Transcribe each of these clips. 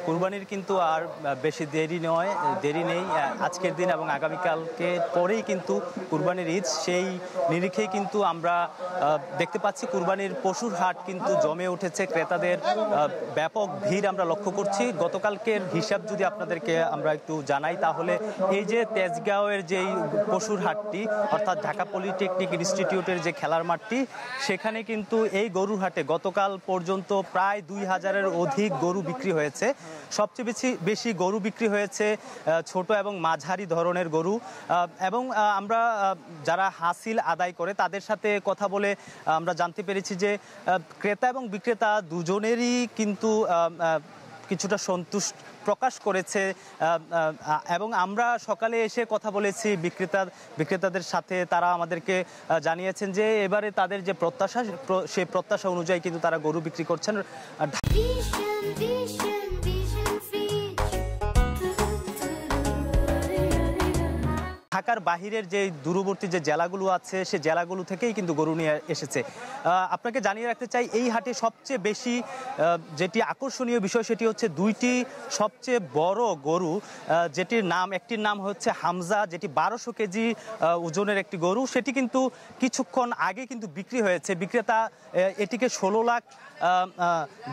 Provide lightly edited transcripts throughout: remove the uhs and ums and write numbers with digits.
কুরবানির কিন্তু আর বেশি দেরি নেই আজকের দিন এবং আগামীকালকে পরেই কিন্তু কুরবানির ঈদ। সেই নিরিখেই কিন্তু আমরা দেখতে পাচ্ছি কুরবানির পশুর হাট কিন্তু জমে উঠেছে, ক্রেতাদের ব্যাপক ভিড় আমরা লক্ষ্য করছি। গতকালকের হিসাব যদি আপনাদেরকে আমরা একটু জানাই তাহলে এই যে তেজগাঁওয়ের যেই পশুর হাটটি অর্থাৎ ঢাকা পলিটেকনিক ইনস্টিটিউটের যে খেলার মাঠটি, সেখানে কিন্তু এই গরুর হাটে গতকাল পর্যন্ত প্রায় 2000-এর অধিক গরু বিক্রি হয়েছে। সবচেয়ে বেশি গরু বিক্রি হয়েছে ছোট এবং মাঝারি ধরনের গরু। এবং আমরা যারা হাসিল আদায় করে তাদের সাথে কথা বলে আমরা জানতে পেরেছি যে ক্রেতা এবং বিক্রেতা দুজনেরই কিন্তু কিছুটা সন্তুষ্ট প্রকাশ করেছে। এবং আমরা সকালে এসে কথা বলেছি বিক্রেতাদের সাথে, তারা আমাদেরকে জানিয়েছেন যে এবারে তাদের যে প্রত্যাশা সেই প্রত্যাশা অনুযায়ী কিন্তু তারা গরু বিক্রি করছেন। ঢাকার বাহিরের যে দূরবর্তী যে জেলাগুলো আছে সে জেলাগুলো থেকেই কিন্তু গরু নিয়ে এসেছে। আপনাকে জানিয়ে রাখতে চাই এই হাটে সবচেয়ে বেশি যেটি আকর্ষণীয় বিষয় সেটি হচ্ছে দুইটি সবচেয়ে বড় গরু, একটির নাম হচ্ছে হামজা, যেটি 1200 কেজি ওজনের একটি গরু। সেটি কিন্তু কিছুক্ষণ আগে কিন্তু বিক্রি হয়েছে। বিক্রেতা এটিকে 16 লাখ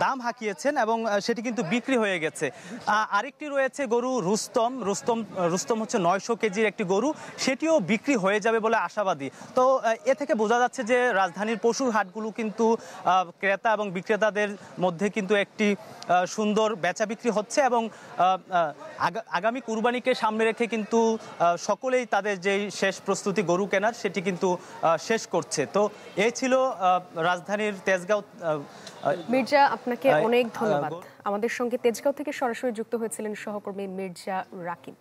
দাম হাঁকিয়েছেন এবং সেটি কিন্তু বিক্রি হয়ে গেছে। আরেকটি রয়েছে গরু রুস্তম হচ্ছে 900 কেজির একটি গরু, সেটিও বিক্রি হয়ে যাবে বলে আশাবাদী। তো এ থেকে বোঝা যাচ্ছে যে রাজধানীর পশুর হাটগুলো কিন্তু ক্রেতা এবং বিক্রেতাদের মধ্যে কিন্তু একটি সুন্দর বেচা বিক্রি হচ্ছে এবং আগামী কুরবানিকে সামনে রেখে কিন্তু সকলেই তাদের যেই শেষ প্রস্তুতি গরু কেনার সেটি কিন্তু শেষ করছে। তো এই ছিল রাজধানীর তেজগাঁও। মির্জা, আপনাকে অনেক ধন্যবাদ। আমাদের সঙ্গে তেজগাঁও থেকে সরাসরি যুক্ত হয়েছিলেন সহকর্মী মির্জা রাকিব।